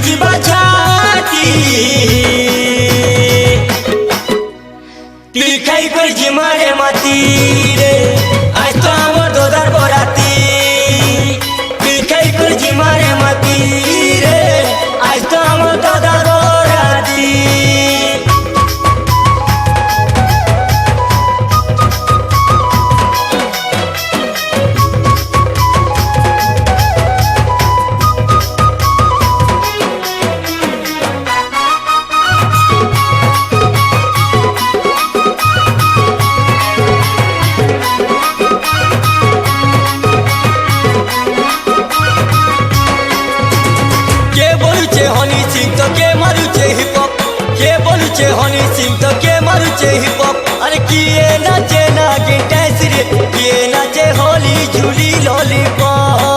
ଯିବା ଛାତି पी खाई कर जिमारे माती रे आज तो हमर दोदार बराती पी खाई कर जिमारे माती रे आज तो हमर दोदार बराती हनी सिंह तो के मारुचे हिप हॉप के बोलुचे हनी सिंह तो के मारुचे हिप हॉप अरे किए नाचे ना गिटार रे किए नाचे होली झूली लॉलीपॉप